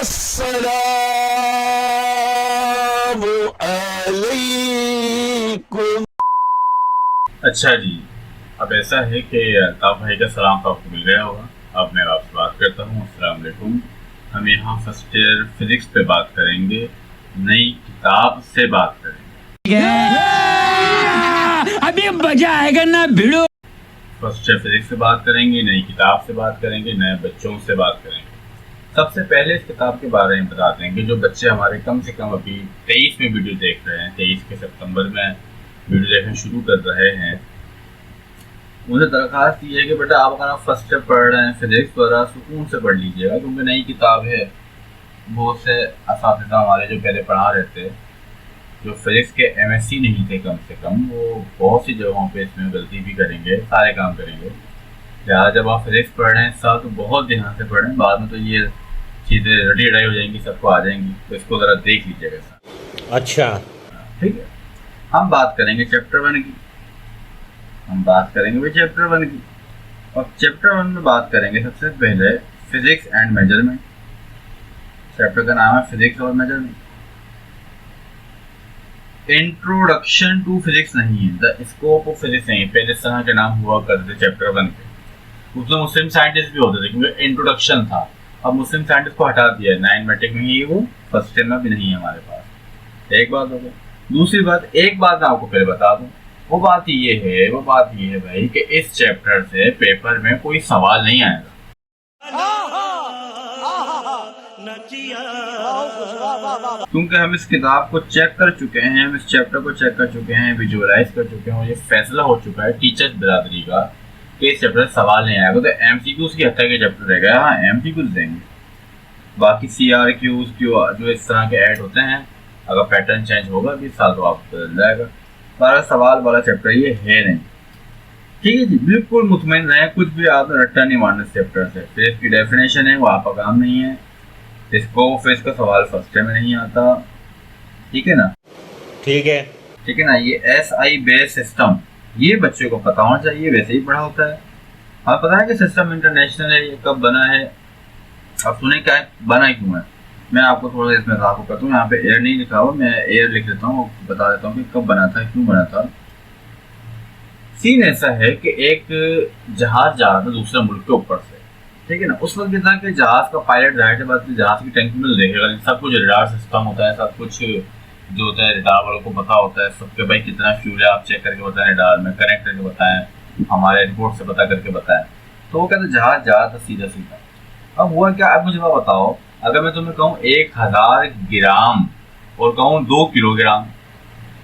अस्सलामु अलैकुम। अच्छा जी, अब ऐसा है कि अल्ताफ भाई का सलाम तो आपको मिल गया होगा। अब मैं आपसे बात करता हूँ। अस्सलाम वालेकुम। हम यहाँ फर्स्ट ईयर फिजिक्स पे बात करेंगे, नई किताब से बात करेंगे। अभी मजा आएगा ना भिड़ो। फर्स्ट ईयर फिजिक्स से बात करेंगे, नई किताब से बात करेंगे, नए बच्चों से बात करेंगे। सबसे पहले इस किताब के बारे में बता देंगे। जो बच्चे हमारे कम से कम अभी 23 में वीडियो देख रहे हैं, 23 के सितंबर में वीडियो देखना शुरू कर रहे हैं, मुझे दरख्वास्त ये है कि बेटा आप अगर फर्स्ट ईयर पढ़ रहे हैं फिजिक्स वगैरह सुकून से पढ़ लीजिएगा, क्योंकि नई किताब है। बहुत से असातिज़ा हमारे जो पहले पढ़ा रहे थे, जो फिजिक्स के एमएससी नहीं थे कम से कम, वो बहुत सी जगहों पे इसमें गलती भी करेंगे, सारे काम करेंगे। या जब आप फिजिक्स पढ़ रहे हैं साल तो बहुत ध्यान से पढ़ें, बाद में तो ये चीज़ें रटी रटाई हो जाएंगी, सबको आ जाएंगी, तो इसको ज़रा देख लीजिएगा सर। अच्छा ठीक है, हम बात करेंगे चैप्टर 1 की। हम बात करेंगे भाई चैप्टर 1 की, और चैप्टर 1 में बात करेंगे सबसे पहले फिजिक्स एंड मेजरमेंट। चैप्टर का नाम है फिजिक्स और मेजरमेंट। इंट्रोडक्शन टू फिजिक्स नहीं है, द स्कोप ऑफ फिजिक्स नहीं है। पहले इस तरह के नाम हुआ करते चैप्टर 1 के, उसमें मुस्लिम साइंटिस्ट भी होते थे क्योंकि इंट्रोडक्शन था। अब मुस्लिम साइंटिस्ट को हटा दिया है, 9 मैट्रिक में ही, वो फर्स्ट ईयर में भी नहीं है हमारे पास। एक बात हो गई। दूसरी बात, एक बात मैं आपको पहले बता दूं, वो बात ये है भाई कि इस चैप्टर से पेपर में कोई सवाल नहीं आएगा। क्योंकि हम इस किताब को चेक कर चुके हैं, हम इस चैप्टर को चेक कर चुके हैं, विजुअलाइज कर चुके हैं, और ये फैसला हो चुका है टीचर्स बिरादरी का कि इस चैप्टर से सवाल नहीं आएगा। तो एमसीक्यूज की हत्या के चैप्टर रहेगा, हाँ एमसीक्यूज देंगे। बाकी सीआरक्यूज जो इस तरह के ऐड होते हैं, अगर पैटर्न चेंज होगा 20 साल तो आपको बदल जाएगा। सारा सवाल वाला चैप्टर ये है नहीं। ठीक है जी, बिल्कुल मुतमईन रहे, कुछ भी आपने रट्टा नहीं मारना इस चैप्टर से। फिर इसकी डेफिनेशन है वो आपका काम नहीं है, इसको फिर इसका सवाल फर्स्ट में नहीं आता। ठीक है ना, ठीक है ना। ये SI बेस सिस्टम, ये बच्चे को पता होना चाहिए, वैसे ही पढ़ा होता है। हमें पता है कि सिस्टम इंटरनेशनल है, ये कब बना है। अब सुने क्या है, बना क्यों है। मैं आपको थोड़ा इसमें आपको करता हूँ। यहाँ पे एयर नहीं लिखा हुआ, मैं एयर लिख देता हूँ, बता देता हूँ कि कब बना था, क्यों बना था। सीन ऐसा है कि एक जहाज जा रहा था दूसरे मुल्क के ऊपर से, ठीक है ना। उस वक्त था कि जहाज का पायलट जाहिर सी बात है जहाज की टैंकी में देखेगा, सब कुछ रडार सिस्टम होता है, सब कुछ जो होता है रडार वालों को पता होता है सबके, भाई कितना फ्यूल है आप चेक करके बताएं, रडार में कनेक्ट करके बताएं, हमारे रिपोर्ट से पता करके बताएं। तो वो कहते जहाज जा रहा था सीधा सीधा। अब हुआ क्या, अब मुझे बताओ, अगर मैं तुम्हें कहूँ 1000 ग्राम और कहूँ 2 किलोग्राम,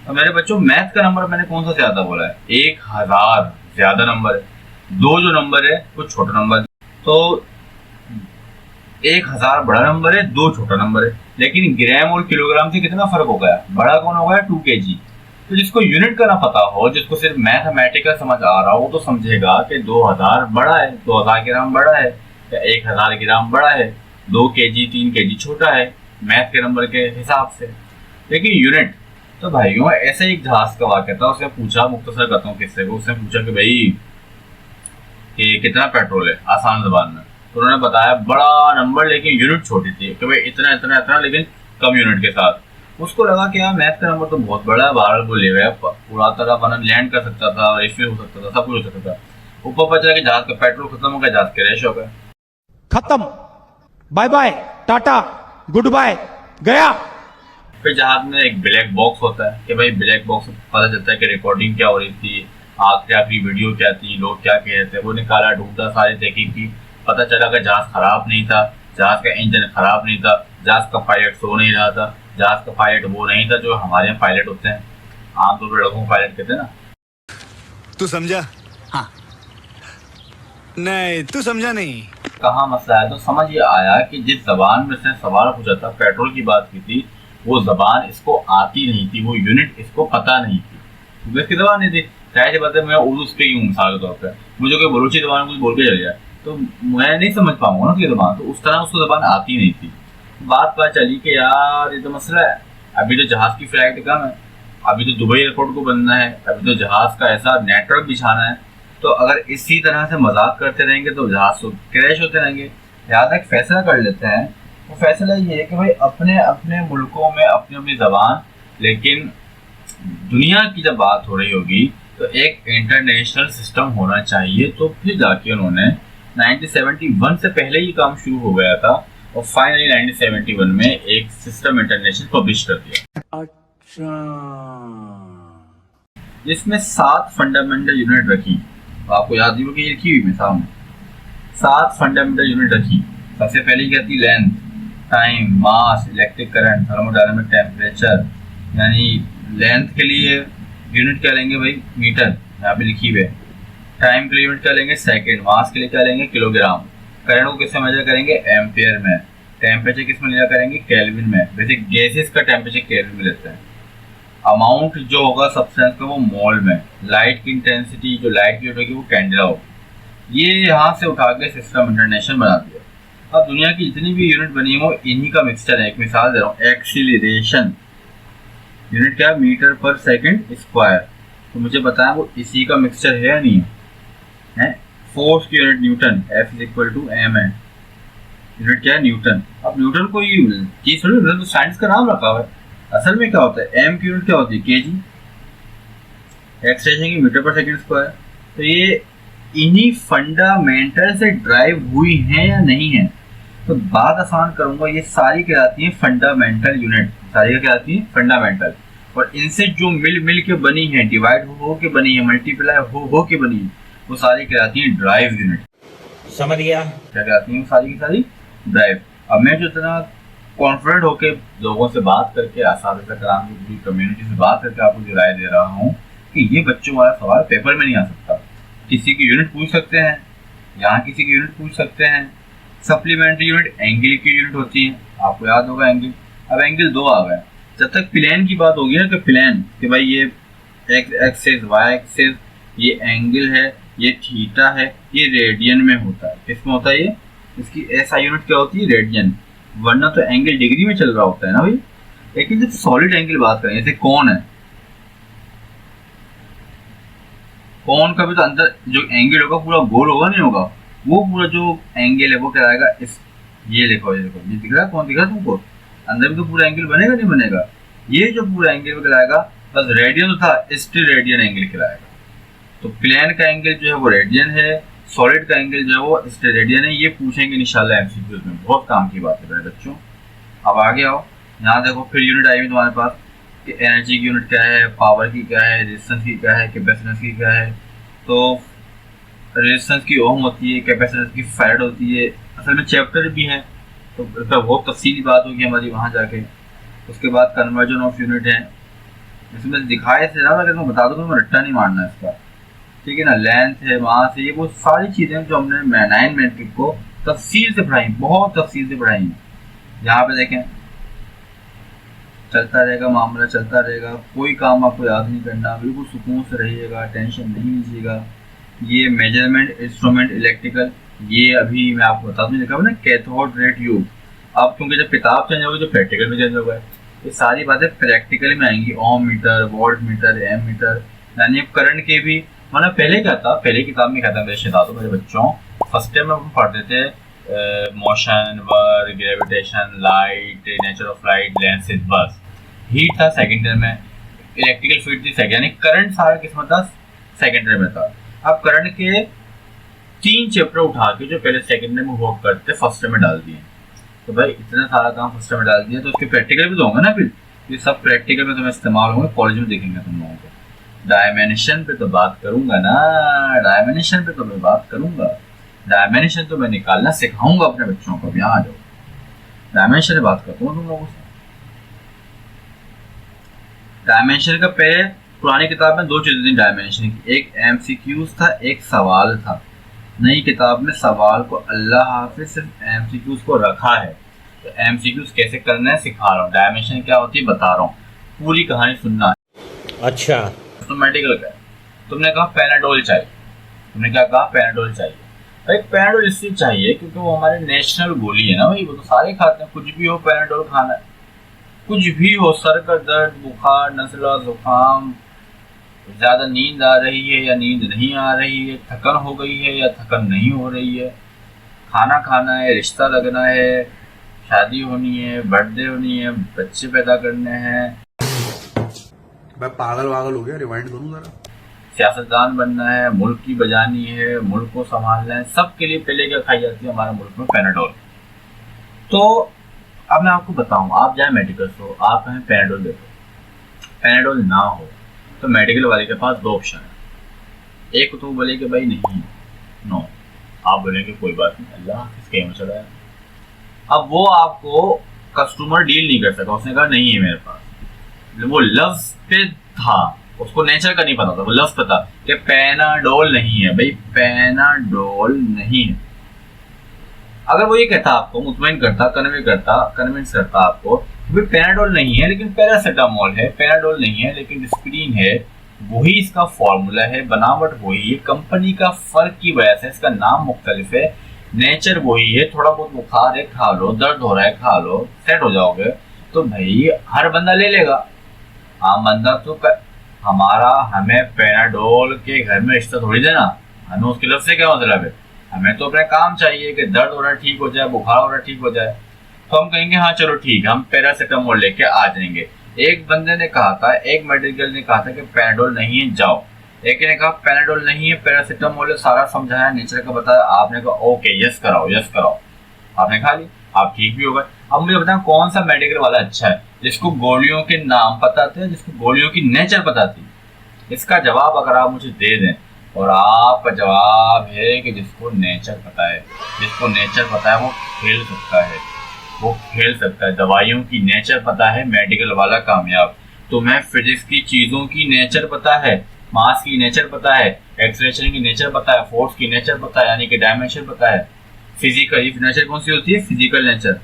तो मेरे बच्चों मैथ का नंबर मैंने कौन सा ज्यादा बोला है। 1000 ज्यादा नंबर है, 2 जो नंबर है वो छोटा नंबर है। तो 1000 बड़ा नंबर है, 2 छोटा नंबर है, लेकिन ग्राम और किलोग्राम से कितना फर्क हो गया, बड़ा कौन हो गया, 2 kg। तो जिसको यूनिट का ना पता हो, जिसको सिर्फ मैथमेटिकल समझ आ रहा हो, वो तो समझेगा कि 2000 बड़ा है, 2000 ग्राम बड़ा है, या 1000 ग्राम बड़ा है, 2 kg 3 kg छोटा है मैथ के नंबर के हिसाब से। लेकिन यूनिट तो भाइयों, ऐसे एक जहाज का वाक़या था। उसने पूछा, मुख्तसर करता हूँ किस्से को, उसने पूछा कि भाई कि कितना पेट्रोल है, आसान ज़बान में। तो उन्होंने बताया बड़ा नंबर, लेकिन यूनिट छोटी थी कि भाई इतना इतना इतना, लेकिन कम यूनिट के साथ। उसको लगा कि यार मैथ का नंबर तो बहुत बड़ा है, बाहर को ले गया, पूरा तरह बना लैंड कर सकता था, रेफिल हो सकता था, सब कुछ हो सकता था। ऊपर पता कि जहाज का पेट्रोल खत्म हो गया, जहाज क्रैश हो गया, खत्म, bye bye tata good bye, गया। फिर जहाज में एक ब्लैक बॉक्स होता है कि भाई ब्लैक बॉक्स पता चलता है कि रिकॉर्डिंग क्या हो रही थी, आखिरी वीडियो क्या थी, लोग क्या कह रहे थे। वो निकाला, ढूंढा, सारी तहकीक की, पता चला कि जहाज खराब नहीं था, जहाज का इंजन खराब नहीं था, जहाज का पायलट सो नहीं रहा था, जहाज का पायलट वो नहीं था जो हमारे यहाँ पायलट होते हैं, आमतौर पर लड़कों को पायलट कहते हैं ना। तू समझा? हाँ। नहीं तू समझा नहीं। कहाँ मसला है, तो समझ ये आया कि जिस जबान में से सवाल पूछा था, पेट्रोल की बात की थी, वो जबान इसको आती नहीं थी, वो यूनिट इसको पता नहीं थी, क्योंकि इसकी जबान नहीं थी। चाहे से बात है, मैं उर्दू पे ही हूँ मिसाल के तौर पर, मुझे कोई बलूची जबान में कुछ बोल के चल जाए तो मैं नहीं समझ पाऊंगा ना उसकी जबान, तो उस तरह उसको जबान आती नहीं थी। बात पता चली कि यार ये तो मसला है, अभी तो जहाज की फ्लाइट कम है, अभी तो दुबई एयरपोर्ट को बनना है, अभी तो जहाज का ऐसा नेटवर्क बिछाना है, तो अगर इसी तरह से मजाक करते रहेंगे तो जहाज तो क्रैश होते रहेंगे। लिहाजा एक फैसला कर लेते हैं वो फैसला ये है कि भाई अपने अपने मुल्कों में अपनी अपनी जबान, लेकिन दुनिया की जब बात हो रही होगी तो एक इंटरनेशनल सिस्टम होना चाहिए। तो फिर जाके उन्होंने 1971 से पहले ही काम शुरू हो गया था और फाइनली 1971 में एक सिस्टम इंटरनेशनल पब्लिश कर दिया। जिसमें 7 फंडामेंटल यूनिट रखी। तो आपको याद होगी ये लिखी हुई में सामने 7 फंडामेंटल यूनिट रखी। सबसे पहले क्या थी? लेंथ, टाइम, मास, इलेक्ट्रिक करंट, थर्मोडायनामिक टेम्परेचर। यानी लेंथ के लिए यूनिट क्या लेंगे भाई? मीटर, यहाँ पे लिखी हुई है। टाइम के लिए यूनिट क्या लेंगे? सेकंड। मास के लिए क्या लेंगे? किलोग्राम। करंट को किसमें मेजर करेंगे? एम्पियर में। टेम्परेचर किसमें लिया करेंगे? केल्विन में। वैसे गैसेस का टेम्परेचर केल्विन में लेते हैं। अमाउंट जो होगा सब्सटेंस का वो मोल में। लाइट की इंटेंसिटी, जो लाइट की होगी वो कैंडेला होगी। ये यहाँ से उठा के सिस्टम इंटरनेशनल बना दिया। अब दुनिया की जितनी भी यूनिट बनी है वो इन्हीं का मिक्सचर है। एक मिसाल दे रहा हूँ, एक्सीलरेशन यूनिट क्या है? मीटर पर सेकंड स्क्वायर। तो मुझे बताया वो इसी का मिक्सचर है या नहीं है? फोर्स की यूनिट न्यूटन, F = m है। यूनिट क्या है? न्यूटन। अब न्यूटन को ये चीज थोड़ी, तो साइंस का नाम रखा हुआ है। असल में क्या होता है? m की यूनिट क्या होती है? kg। एक्सलेशन की मीटर पर सेकंड स्क्वायर। तो ये इन्हीं फंडामेंटल से ड्राइव हुई है या नहीं है? तो बात आसान करूंगा, ये सारी कहलाती है फंडामेंटल यूनिट। सारी क्या कहलाती है? फंडामेंटल। और इनसे जो मिल के बनी है, डिवाइड हो के बनी है, मल्टीप्लाई हो के बनी है, वो सारी कहलाती है ड्राइव यूनिट। समझ गया? क्या कहलाती है? सारी की सारी ड्राइव। अब मैं जो इतना कॉन्फिडेंट होके लोगों से बात करके, असातिज़ा कराम की पूरी कम्युनिटी से बात करके आपको जो राय दे रहा हूँ कि ये बच्चों वाला सवाल पेपर में नहीं आ सकता। किसी की यूनिट पूछ सकते हैं, यहाँ किसी की यूनिट पूछ सकते हैं। सप्लीमेंट्री यूनिट एंगल की यूनिट होती है, आपको याद होगा एंगल। अब एंगल 2 आ गए। जब तक प्लेन की बात होगी ना, कि प्लेन कि भाई ये एक्स एक्सिस, वाई एक्सिस, ये एंगल है, ये थीटा है, ये रेडियन में होता है। किसमें होता है ये? इसकी एसआई यूनिट क्या होती है? रेडियन। वरना तो एंगल डिग्री में चल रहा होता है ना भाई। लेकिन जब सॉलिड एंगल बात करें, जैसे कौन है, कौन का भी तो अंदर जो एंगल होगा पूरा गोल होगा नहीं होगा? वो पूरा जो एंगल है वो क्या आएगा? इस ये देखो, ये देखो, ये दिख रहा है? कौन दिख रहा है तुमको? अंदर भी तो पूरा एंगल बनेगा नहीं बनेगा? ये जो पूरा एंगल में कहलाएगा, बस रेडियन तो था, स्टिल रेडियन एंगल कहलाएगा। तो प्लेन का एंगल जो है वो रेडियन है, सॉलिड का एंगल जो है वो स्टिल रेडियन है। ये पूछेंगे इंशाल्लाह एमसीक्यूज में, बहुत काम की बात है मेरे बच्चों। अब आगे आओ, यहाँ देखो फिर यूनिट आई हुई तुम्हारे पास कि एनर्जी की यूनिट क्या है, पावर की क्या है, रेजिस्टेंस की क्या है, कैपेसिटेंस की क्या है। तो रेजिस्टेंस की ओम होती है, कैपेसिटेंस की फैराड होती है। असल में चैप्टर भी है तो इसका बहुत तफसीली बात होगी हमारी वहाँ जाके। उसके बाद कन्वर्जन ऑफ यूनिट है, इसमें दिखाए से ज़्यादा अगर मैं बता दूँ मैं रट्टा नहीं मारना इसका, ठीक है ना। लेंथ है, मास है, ये वो सारी चीज़ें जो हमने 9 मैट्रिक को तफसील से पढ़ाई, बहुत तफसील से पढ़ाई। यहाँ पे देखें, चलता रहेगा मामला, चलता रहेगा, कोई काम आपको याद नहीं करना, बिल्कुल सुकून से रहिएगा, टेंशन नहीं लीजिएगा। ये मेजरमेंट इंस्ट्रूमेंट इलेक्ट्रिकल, ये अभी मैं आपको बता दूँ, लिखा हुआ ना कैथोड रे ट्यूब। अब क्योंकि जब किताब चेंज होगी तो प्रैक्टिकल में चेंज होगा, ये सारी बातें प्रैक्टिकल में आएंगी। Ohm meter, volt meter, ammeter, यानी अब करंट के भी, मतलब पहले क्या था, पहले किताब में क्या था मेरे बता दो मेरे बच्चों, फर्स्ट टाइम में हम पढ़ते थे motion, work, gravitation, light, nature of light, lenses, बस। हीट था सेकेंड ईयर में, इलेक्ट्रिकल फील्ड थी सेकेंड, यानी करंट सारा किस्म था सेकेंड ईयर में था। अब करंट के 3 चैप्टर उठा के जो पहले सेकेंड ईयर में वर्क करते फर्स्ट ईयर में डाल दिए। तो भाई इतना सारा काम फर्स्ट ईयर में डाल दिया तो उसके प्रैक्टिकल भी तो होंगे ना, फिर ये सब प्रैक्टिकल में तुम्हें इस्तेमाल होंगे, कॉलेज में देखेंगे तुम लोगों को। डायमेंशन पे तो बात करूंगा ना, डायमेंशन पे तो मैं बात करूंगा, डायमेंशन तो मैं निकालना सिखाऊंगा अपने बच्चों को। यहाँ आ जाओ, डायमेंशन पे बात करता हूँ तुम लोगों से। डायमेंशन का पहले पुरानी किताब में 2 चीजें थी डायमेंशन की, एक एमसीक्यूज था, एक सवाल था। नई किताब में सवाल को अल्लाह हाफिज सिर्फ एमसीक्यूज को रखा है। तो एमसीक्यूज कैसे करना है सिखा रहा हूँ, डायमेंशन क्या होती है बता रहा हूँ, पूरी कहानी सुनना है। अच्छा, तो मेडिकल का तुमने कहा पैनाडोल चाहिए, तुमने क्या कहा? पैनाडोल चाहिए। भाई पैनाडोल इसलिए चाहिए क्योंकि वो हमारे नेशनल गोली है ना भाई, वो तो सारे खाते हैं, कुछ भी हो पैनाडोल खाना है। कुछ भी हो, सर का दर्द, बुखार, नज़ला, जुकाम, ज़्यादा नींद आ रही है या नींद नहीं आ रही है, थकन हो गई है या थकन नहीं हो रही है, खाना खाना है, रिश्ता लगना है, शादी होनी है, बर्थडे होनी है, बच्चे पैदा करने हैं, मैं पागल वागल हो गया, रिवाइंड करूं जरा। सियासतदान बनना है, मुल्क की बजानी है, मुल्क को संभालना है, सबके लिए पहले क्या खाई जाती है हमारे मुल्क में? पैनाडोल। तो अब मैं आपको बताऊं, आप जाए मेडिकल स्टोर, आप कहें पैनाडोल दे दो, पैनाडोल ना हो तो मेडिकल वाले के पास दो ऑप्शन है। एक तो बोले कि भाई नहीं, नो, आप बोलेंगे कोई बात नहीं, अल्लाह इसके में चला है। अब वो आपको कस्टमर डील नहीं कर सका, उसने कहा नहीं है मेरे पास। वो लफ्ज पे था, उसको नेचर का नहीं पता था, वो लफ्ज पता कि पैनाडोल नहीं है, भाई पैनाडोल नहीं है। अगर वो ये कहता, आपको मुतमईन करता, कन्विंस करता आपको भाई पैनाडोल नहीं है लेकिन पैरासिटामोल है, पैनाडोल नहीं है लेकिन डिस्प्रिन है, वही इसका फॉर्मूला है, बनावट वही है, कंपनी का फर्क की वजह से इसका नाम मुख्तलिफ है, नेचर वही है, थोड़ा बहुत बुखार है खा लो, दर्द हो रहा है खा लो, सेट हो जाओगे, तो भाई हर बंदा ले लेगा। आम बंदा तो हमें पैनाडोल के घर में रिश्ता थोड़ी देना, हमें उसके लफ्ज से क्या मतलब है? हमें तो अपना काम चाहिए कि दर्द हो रहा है ठीक हो जाए, बुखार हो रहा है ठीक हो जाए, तो हम कहेंगे हाँ चलो ठीक है, हम पैरासिटामोल लेके आ जाएंगे। एक बंदे ने कहा था, एक मेडिकल ने कहा था कि पैनाडोल नहीं है जाओ, एक ने कहा पैनाडोल नहीं है पैरासिटामोल है, सारा समझाया, नेचर का बताया, आपने कहा ओके यस कराओ, आपने खा ली, आप ठीक भी हो गए। अब मुझे बताएं कौन सा मेडिकल वाला अच्छा है, जिसको गोलियों के नाम पता थे, जिसको गोलियों की नेचर पता थी? इसका जवाब अगर आप मुझे दे दें, और आपका जवाब है कि जिसको नेचर पता है, जिसको नेचर पता है वो खेल सकता है, वो खेल सकता है। दवाइयों की नेचर पता है, मेडिकल वाला कामयाब। तुम्हें फिजिक्स की चीज़ों की नेचर पता है, मास की नेचर पता है, एक्सलेशन की नेचर पता है, फोर्स की नेचर पता है, यानी कि डायमेंशन पता है। फिजिकल नेचर कौन सी होती है? Physical nature.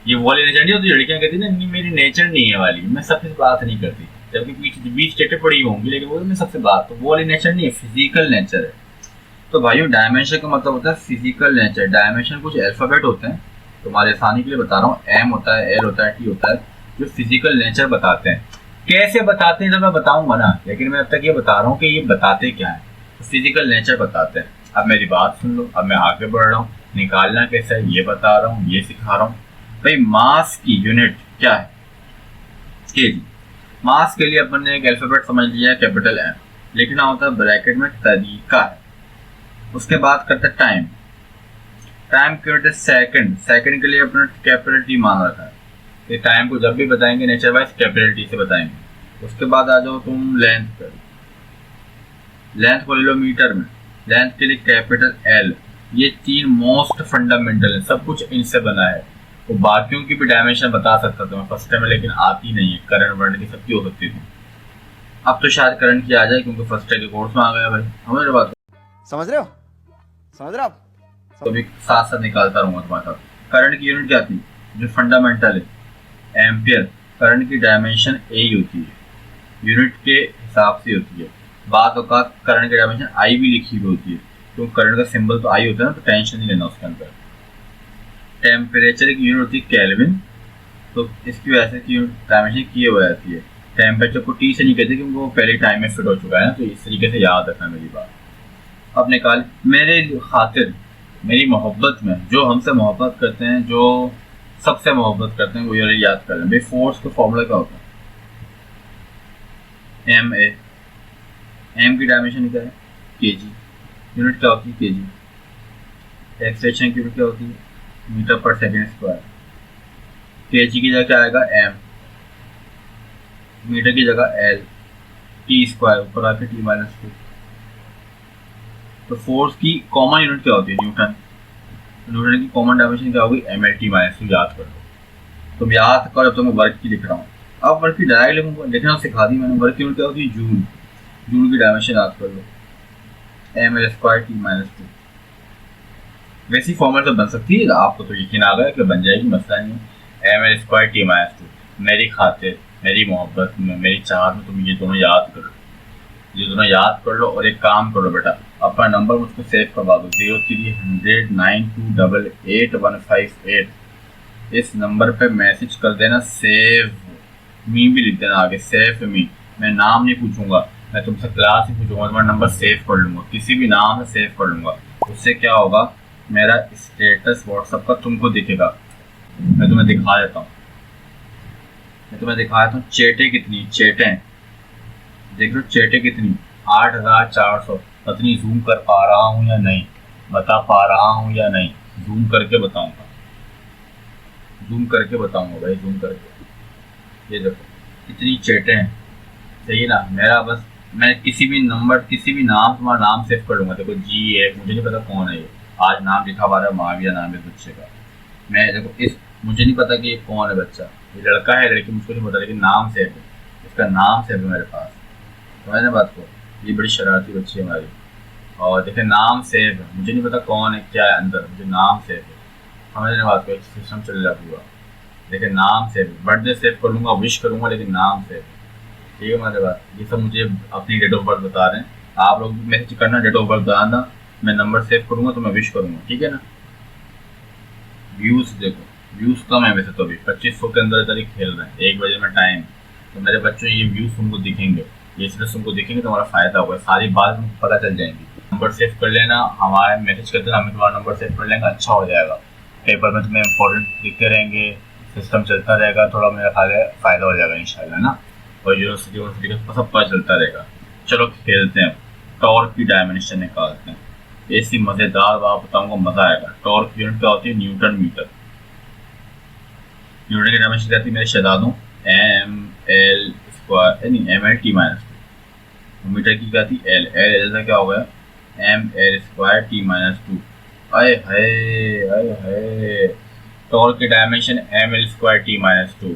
ये वो वाली नेचर नहीं होती, लड़कियां कहती है ना मेरी नेचर नहीं है वाली, मैं सबसे बात नहीं करती, जबकि बीच स्टेटें पड़ी होंगी, लेकिन वो मैं सबसे बात, तो वो वाली नेचर नहीं है, फिजिकल नेचर है। तो भाइयों डायमेंशन का मतलब होता है फिजिकल नेचर। डायमेंशन कुछ अल्फाबेट होते हैं, तुम्हारे आसानी के लिए बता रहा हूँ, एम होता है, एल होता है, टी होता है, जो फिजिकल नेचर बताते हैं। कैसे बताते हैं तो मैं बताऊंगा ना, लेकिन मैं अब तक ये बता रहा हूँ कि ये बताते क्या है, तो फिजिकल नेचर बताते हैं। अब मेरी बात सुन लो, अब मैं आगे बढ़ रहा हूँ, निकालना कैसा है ये बता रहा हूँ, ये सिखा रहा हूँ। भाई मास की यूनिट क्या है? केजी। मास के लिए अपन ने एक अल्फाबेट समझ लिया, कैपिटल एम, लिखना होता है ब्रैकेट में तरीका है। उसके बाद करते हैं टाइम, टाइम की यूनिट सेकंड, सेकंड के लिए अपने कैपिटल टी मान रखा है कि टाइम को जब भी बताएंगे नेचर वाइज कैपिटल टी से बताएंगे। उसके बाद आ जाओ तुम लेंथ पर, लेंथ को ले लो मीटर में, लेंथ के लिए कैपिटल एल। ये तीन मोस्ट फंडामेंटल है, सब कुछ इनसे बना है। तो बाकियों की भी डायमेंशन बता सकता था मैं फर्स्ट टाइम में, लेकिन आती नहीं है, करंट वर्ण की सबकी हो सकती थी। अब तो शायद करंट की आ जाए क्योंकि फर्स्ट टाइम के कोर्स में आ गया। भाई हमारी बात समझ रहे हो आप? तो भी साथ साथ निकालता रहूंगा तुम्हारे साथ। करंट की यूनिट क्या थी जो फंडामेंटल है? एम्पियर। करंट की डायमेंशन ए होती है, यूनिट के हिसाब से होती है। बात औकात करंट की डायमेंशन आई भी लिखी हुई होती है, क्योंकि करंट का सिंबल तो आई होता है ना, तो टेंशन नहीं लेना उसके अंदर। टेम्परेचर की यूनिट होती है केल्विन, तो इसकी वजह से की डायमेंशन किए हुए जाती है। टेम्परेचर को टी से नहीं कहते क्योंकि वो पहले टाइम में फिट हो चुका है ना, तो इस तरीके से याद रखना मेरी बात। अब निकाल मेरे खातिर, मेरी मोहब्बत में जो हमसे मोहब्बत करते हैं, जो सबसे मोहब्बत करते हैं, वो ये याद कर लें। भाई फोर्स का फॉर्मूला क्या होता है? M A. एम की डायमेंशन क्या है? केजी। यूनिट क्या होती है? केजी। एक्सटेंशन की यूनिट क्या होती है? मीटर पर सेकेंड स्क्वायर। केजी की जगह क्या आएगा? एम। मीटर की जगह एल। टी स्क्वायर ऊपर आके टी माइनस 2। तो फोर्स की कॉमन यूनिट क्या होती है? न्यूटन। न्यूटन की कॉमन डायमेंशन क्या होगी? M L T minus 2। याद कर लो, तुम याद करो। अब तो मैं वर्क की लिख रहा हूँ, अब वर्क की डायरेक्ट लिखूंगा, लिखना सिखा दी मैंने। वर्क की यूनिट क्या होती है? जूल। जूल की डायमेंशन याद कर लो, M L square T minus 2। वैसी फॉर्मूला तो बन सकती है, आपको तो यकीन आ गया कि बन जाएगी, मसला नहीं है। M L square T minus 2। मेरी खातिर, मेरी मोहब्बत में, मेरी चाहत में तुम ये दोनों याद करो, ये दोनों याद कर लो। और एक काम करो बेटा, अपना नंबर मुझको सेव करवा दो, 030092888158। इस नंबर पे मैसेज कर देना सेव मी, भी लिख देना आगे, सेव मी। मैं नाम नहीं पूछूंगा, मैं तुमसे क्लास ही पूछूंगा, तुम्हारा नंबर सेव कर लूँगा, किसी भी नाम से सेव कर लूँगा। उससे क्या होगा, मेरा स्टेटस व्हाट्सएप का तुमको दिखेगा। मैं तुम्हें दिखा देता हूँ, चेटें कितनी, चेटें देख लो, चेटें कितनी 8400। पत्नी जूम कर पा रहा हूँ या नहीं, बता पा रहा हूँ या नहीं, जूम करके बताऊंगा भाई, जूम करके। ये देखो कितनी चेटें हैं, सही ना। मेरा बस मैं किसी भी नाम, तुम्हारा नाम सेव कर लूंगा। देखो G1, मुझे नहीं पता कौन है ये, आज नाम लिखा हुआ है, माविया नाम है बच्चे का। मैं देखो मुझे नहीं पता कि ये कौन है बच्चा, ये लड़का है लड़की मुझको नहीं पता, लेकिन नाम सेव है, इसका नाम सेव है मेरे पास। समझ ना बात को, ये बड़ी शरारती बच्ची है हमारी। और देखे नाम सेव है, मुझे नहीं पता कौन है क्या है अंदर, मुझे नाम सेव है। समझ ना बात को, एक सिस्टम चल रहा पूरा। देखे नाम सेव है, बर्थडे सेव कर लूँगा, विश करूँगा, लेकिन नाम सेव है। ठीक है मेरे बात, ये सब मुझे अपनी डेट ऑफ बर्थ बता रहे हैं। आप लोग भी मैसेज करना, डेट ऑफ बर्थ बताना, मैं नंबर सेव करूँगा तो मैं विश करूँगा, ठीक है ना। व्यूज़ देखो, व्यूज़ कम है वैसे तो अभी 2500 के अंदर खेल रहे हैं, 1 बजे में टाइम। तो मेरे बच्चों ये व्यूज़ तुमको दिखेंगे, ये सिर्फ तुमको दिखेंगे तो हमारा फ़ायदा होगा, सारी बात तुमको पता चल जाएंगी। नंबर सेव कर लेना, हमारे मैसेज करते हैं, हमें तुम्हारा नंबर सेव कर लेंगे, अच्छा हो जाएगा। पेपर में तुम्हें इंपॉर्टेंट दिखते रहेंगे, सिस्टम चलता रहेगा, थोड़ा मेरा फ़ायदा हो जाएगा इंशाल्लाह ना। और यूनिवर्सिटी का सब पता चलता रहेगा। चलो खेलते हैं, टॉर्क की डायमेंशन निकालते हैं। ऐसी मज़ेदार बात बताऊंगा, मज़ा आएगा। टॉर्क यूनिट क्या होती है, न्यूटन मीटर। न्यूटन की डायमेंशन क्या होती है मेरे शहजादों, ml², मीटर की क्या थी एल जैसा क्या हो गया ml²t-2। आए हाय, टॉर्क की डायमेंशन ml²t-2,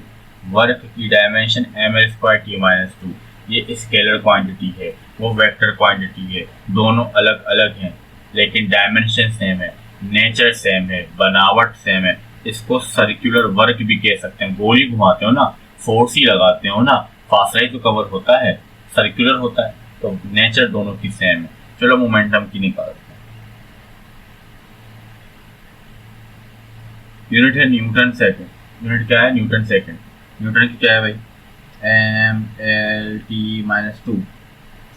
वर्क की डायमेंशन ml²t-2। ये स्केलर क्वांटिटी है, वो वेक्टर क्वांटिटी है, दोनों अलग अलग हैं लेकिन डायमेंशन सेम है, नेचर सेम है, बनावट सेम है। इसको सर्कुलर वर्क भी कह सकते हैं। गोली घुमाते हो ना, फोर्स ही लगाते हो ना, फासला ही तो कवर होता है, सर्कुलर होता है, तो नेचर दोनों की सेम है। चलो मोमेंटम की निकालते हैं। यूनिट है न्यूटन सेकंड। यूनिट क्या है, न्यूटन सेकंड। न्यूटन की क्या है भाई, mlt-2।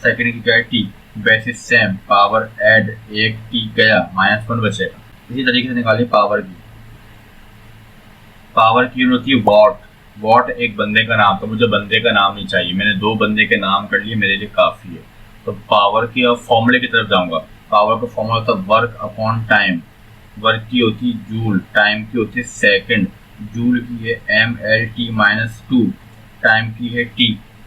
सेकंड की क्या है, t। Basis same, power add, एक t गया, -1 बचेगा। इसी तरीके से निकालिए पावर की। पावर की यूनिट होती है वॉट। वॉट एक बंदे का नाम, तो मुझे बंदे का नाम नहीं चाहिए, मैंने 2 बंदे के नाम कर लिए, मेरे लिए काफ़ी है। तो पावर की अब फॉर्मूले की तरफ जाऊंगा। पावर का फॉर्मूला होता है वर्क अपॉन टाइम। वर्क की होती है जूल, टाइम की होती है सेकंड। जूल की है mlt-2, टाइम की है t।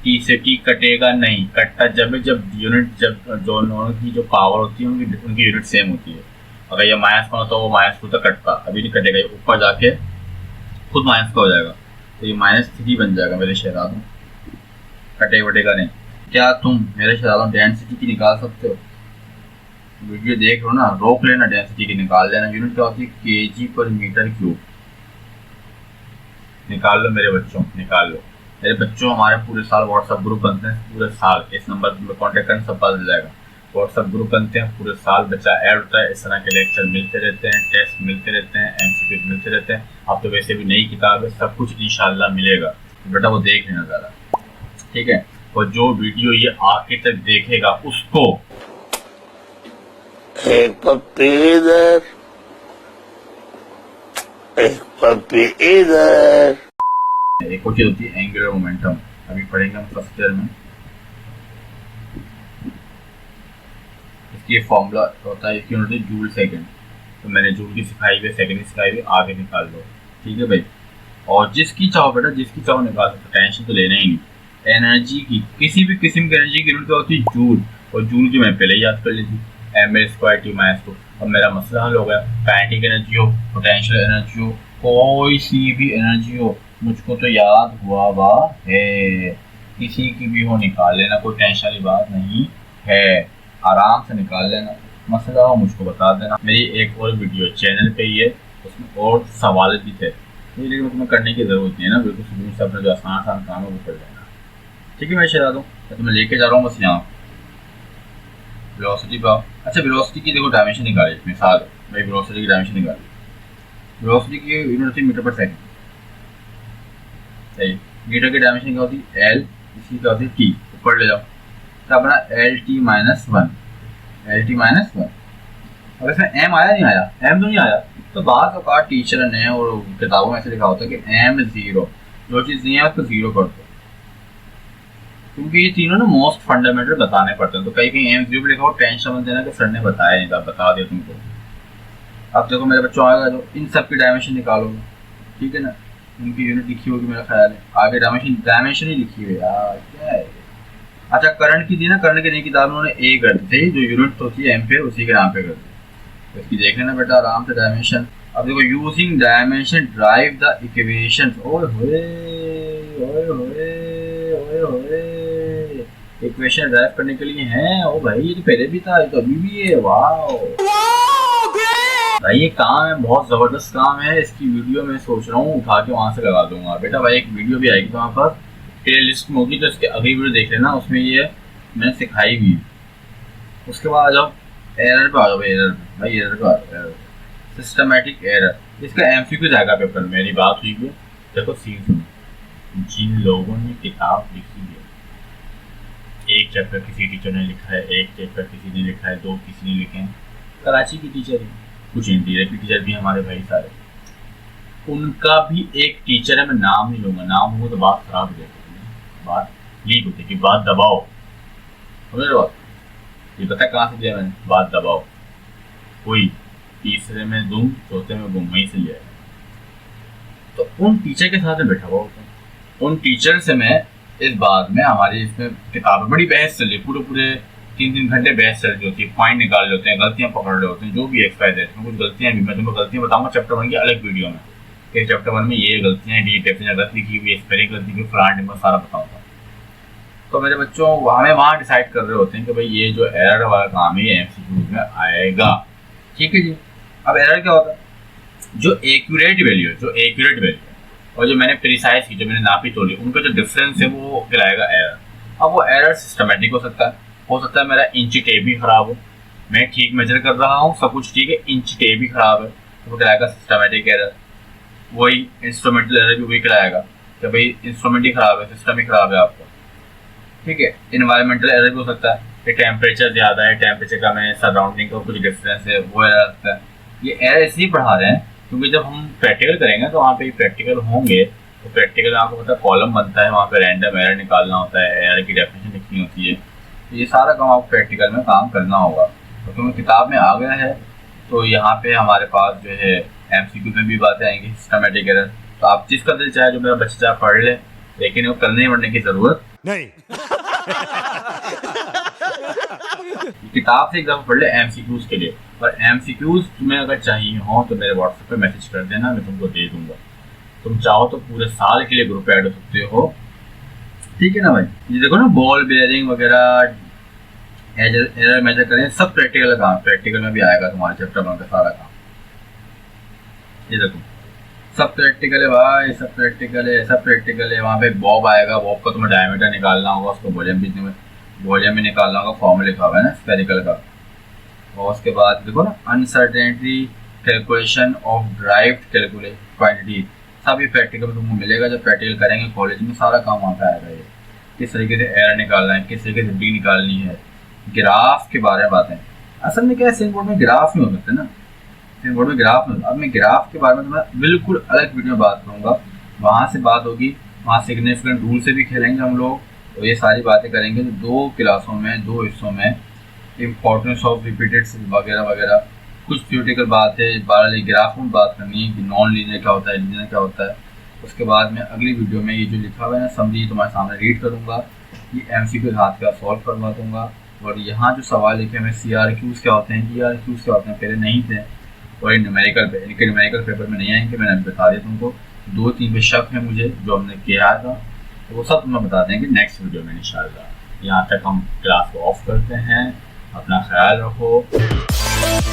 t से t कटेगा नहीं, कटता जब यूनिट जब दोनों की जो पावर होती है उनकी यूनिट सेम होती है। अगर ये -1 होता है वो -2 तक कटता, अभी नहीं कटेगा, ये ऊपर जाके खुद -का हो जाएगा, तो ये -3 बन जाएगा मेरे शहजादों, कटे वटेगा नहीं। क्या तुम मेरे शहजादों डेंसिटी की निकाल सकते हो? वीडियो देख लो ना, रोक लेना, डेंसिटी की निकाल लेना। यूनिट क्या होती है, kg/m³। निकाल लो मेरे बच्चों, निकाल लो मेरे बच्चों। हमारे पूरे साल व्हाट्सएप ग्रुप बनते हैं, पूरे साल इस नंबर पर कॉन्टेक्ट करना, सब पता चल जाएगा। व्हाट्सएप ग्रुप बनते हैं, पूरे साल बच्चा ऐड होता है, इस तरह के लेक्चर मिलते रहते हैं, टेस्ट मिलते रहते हैं, MCQ मिलते रहते हैं। अब तो वैसे भी नई किताब है, सब कुछ इंशाल्लाह मिलेगा, तो बेटा वो देख लेना ज़रा, ठीक है। और जो वीडियो ये आखिर तक देखेगा उसको एक पप्पी इधर, एक पप्पी इधर। एक और चीज होती है एंगुलर मोमेंटम, अभी पढ़ेंगे हम फर्स्ट ईयर में। इसकी फॉर्मूला होता है, इसकी यूनिट है जूल सेकंड। तो मैंने जूल की सिखाई हुई, सेकंड की सिखाई हुई, आगे निकाल लो, ठीक है भाई। और जिसकी चाहो बेटा, जिसकी चाहो निकाल सकते, टेंशन तो लेना ही नहीं। एनर्जी की, किसी भी किस्म की एनर्जी की यूनिट क्या होती है, जूल। और जूल की मैं पहले ही याद कर ली थी, ml²t-2। अब मेरा मसला हल हो गया। काइनेटिक एनर्जी हो, पोटेंशियल एनर्जी हो, कोई सी भी एनर्जी हो, मुझको तो याद हुआ है, किसी की भी हो निकाल लेना, कोई टेंशन वाली बात नहीं है, आराम से निकाल लेना। मसला हो मुझको बता देना। मेरी एक और वीडियो चैनल पे ही है, उसमें और सवाल भी थे, लेकिन तुम्हें करने की ज़रूरत नहीं है ना, बिल्कुल सुकून से अपना जो आसान काम है वो कर लेना, ठीक है। मैं शहरा दूँ तो मैं लेके जा रहा हूँ बस यहाँ वेलोसिटी पाओ। अच्छा, वेलोसिटी की देखो डायमेंशन निकाली, मिसाल भाई वेलोसिटी की डायमेंशन निकाली। वेलोसिटी की यूनिट होती है मीटर पर सेकंड, सही। मीटर की डायमेंशन क्या होती है, एल, इसकी क्या होती है टी, ऊपर ले जाओ, तो अपना lt-1, lt-1। अब इसमें एम आया नहीं आया, एम तो नहीं आया, तो बात का टीचर ने और किताबों में ऐसे लिखा होता है कि एम 0, जो चीज़ नहीं है उसको 0 कर दो, क्योंकि ये तीनों ना मोस्ट फंडामेंटल बताने पड़ते हैं। तो कहीं कहीं एम 0 पे लिखा हो, टेंशन मत देना कि सर ने बताया नहीं था, बता दिया तुमको। अब देखो मेरे बच्चों आएगा तो इन सब की डायमेंशन निकालोगे, ठीक है ना, उनकी यूनिट लिखी होगी मेरा ख्याल है, आगे डायमेंशन ही लिखी हुई यार, क्या है। अच्छा करंट की दी ना, करंट की नई किताब में उन्होंने ए कर दी थी, जो यूनिट होती है एम्पेयर उसी के नाम पे कर दी, तो इसकी देख लेना बेटा आराम से डायमेंशन। अब देखो using dimension drive the equations, ओए होए ओए होए ओए होए, इक्वेशन ड्राइव करने के लिए हैं। ओ भाई ये तो पहले भी था, ये तो अभी भी है, वाओ भाई ये काम है, बहुत जबरदस्त काम है। इसकी वीडियो मैं सोच रहा हूँ उठा के वहां से लगा दूंगा बेटा भाई, एक वीडियो भी आएगी वहाँ पर प्ले लिस्ट में होगी, तो इसके अगली वीडियो देख लेना, उसमें ये मैंने सिखाई भी। उसके बाद आ जाओ एरर पे, आ जाओ एरर भाई, एरर पे आ जाओ, सिस्टमैटिक एरर, इसका एमसीक्यू जाएगा पेपर में। मेरी बात हुई है, देखो सीन सुनो, जिन लोगों ने किताब लिखी है, एक चैप्टर किसी टीचर ने लिखा है, एक चैप्टर किसी ने लिखा है, 2 किसी ने लिखे हैं, कराची की टीचर है, कुछ इंटीरियर की टीचर भी हमारे भाई सारे, उनका भी एक टीचर है, मैं नाम नहीं लूंगा, नाम हो तो बात खराब हो जाती है, बात लीक होती है कि बात दबाओ, समझ रहे हो बात, ये पता कहाँ से दिया मैंने, बात दबाओ, कोई तीसरे में दूं चौथे में गुम, वहीं से लिया है। तो उन टीचर के साथ में बैठा हुआ होता हूँ, उन टीचर से मैं इस बात में, हमारी इसमें किताब बड़ी बहस चल रही है, पूरे 3 घंटे बहस चल रही होती है, पॉइंट निकाल रहे होते हैं, गलतियां पकड़ रहे होते हैं, जो भी एक्सपायर है, इसमें कुछ गलतियां भी, मैं तुम्हें गलतियां बताऊंगा चैप्टर 1 की अलग वीडियो में, कि चैप्टर 1 में ये गलतियां हैं, डी डेफिनेशन गलती की हुई, स्पेलिंग गलती की, फ्रंट नंबर सारा बताऊंगा। तो मेरे बच्चों हमें वहाँ डिसाइड कर रहे होते हैं कि भाई ये जो एरर वाला काम है ये एमसीक्यू में आएगा, ठीक है जी। अब एरर क्या होता है, जो एक्यूरेट वैल्यू है, और जो मैंने प्रिसाइज की, जो मैंने नापी तोली, उनका जो डिफरेंस है वो कहलाएगा एरर। अब वो एरर सिस्टमेटिक हो सकता है मेरा इंच टेप भी खराब हो, मैं ठीक मेजर कर रहा हूँ, सब कुछ ठीक है, इंच टेप भी खराब है, तो वो कहलाएगा सिस्टमेटिक एरर। वही इंस्ट्रूमेंटल एरर भी वही कहलाएगा कि भाई इंस्ट्रूमेंट ही खराब है, सिस्टम ही खराब है आपका, ठीक है। इन्वायरमेंटल एरर भी हो सकता है कि टेम्परेचर ज़्यादा है, टेम्परेचर का में सराउंडिंग का कुछ डिफरेंस है, वो एरर सकता है। ये एरर इसलिए पढ़ा रहे हैं क्योंकि जब हम प्रैक्टिकल करेंगे तो वहाँ पे प्रैक्टिकल होंगे, तो प्रैक्टिकल में आपको पता है कॉलम बनता है, वहाँ पे रैंडम एरर निकालना होता है, एरर की डेफिनेशन लिखनी होती है, तो ये सारा काम आपको प्रैक्टिकल में काम करना होगा। तो क्योंकि किताब में आ गया है तो यहाँ पे हमारे पास जो है एमसीक्यू में भी बातें आएंगी, सिस्टमेटिक एरर, तो आप जिसका दिल चाहे, जो मेरा बच्चा चाहे पढ़ ले, लेकिन वो करने पढ़ने की जरूरत नहीं। किताब से एक दफा पढ़ ले एमसीक्यूज के लिए, और एमसीक्यूज तुम्हें अगर चाहिए हो तो मेरे व्हाट्सएप पे मैसेज कर देना, मैं तुमको दे दूंगा। तुम चाहो तो पूरे साल के लिए ग्रुप ऐड हो सकते हो, ठीक है ना भाई। ये देखो ना, बॉल बेयरिंग वगैरह, एरर मेजर करें, सब प्रैक्टिकल काम, प्रैक्टिकल में भी आएगा तुम्हारे चैप्टर 1 का सारा काम। ये देखो सब प्रैक्टिकल है भाई, सब प्रैक्टिकल है। वहाँ पे बॉब आएगा, बॉब का तुम्हें डायमीटर निकालना होगा, उसको वॉल्यूम में निकालना होगा, फॉर्मूला लिखा हुआ है ना स्फेरिकल का। और उसके बाद देखो ना, uncertainty calculation of derived calculate quantity, सभी प्रैक्टिकल में तुमको मिलेगा। जब प्रैक्टिकल करेंगे कॉलेज में सारा काम वहाँ पे आएगा, ये किस तरीके से एरर निकालना है, किस तरीके से डी निकालनी है, ग्राफ के बारे में बातें। असल में क्या है, सेम बोर्ड में ग्राफ नहीं हो सकते ना, सेम बोर्ड में ग्राफ नहीं। अब मैं ग्राफ के बारे में मैं बिल्कुल अलग वीडियो में बात करूँगा, वहाँ से बात होगी, वहाँ सिग्निफिकेंट रूल से भी खेलेंगे हम लोग, तो ये सारी बातें करेंगे। तो 2 क्लासों में 2 हिस्सों में इम्पोर्टेंस ऑफ रिपीटेड वगैरह वगैरह, कुछ थ्योरेटिकल बात है, बारह ग्राफ में बात करनी है कि नॉन लीनियर क्या होता है, लीनियर क्या होता है। उसके बाद में अगली वीडियो में ये जो लिखा हुआ है ना, समझिए तुम्हारे सामने रीड करूँगा, ये एमसीक्यू के हाथ का सॉल्व करवा दूँगा। और यहाँ जो सवाल लिखे हैं, CRQs क्या होते हैं, ERQs क्या होते हैं, पहले नहीं थे, और न्यूमेरिकल पेपर में नहीं आएंगे, मैंने अभी बता दिया तुमको। 2-3 पे शक है मुझे जो हमने किया था, तो वो सब तुम्हें बता देंगे नेक्स्ट वीडियो में इंशाल्लाह। यहाँ तक हम क्लास को ऑफ करते हैं, अपना ख्याल रखो।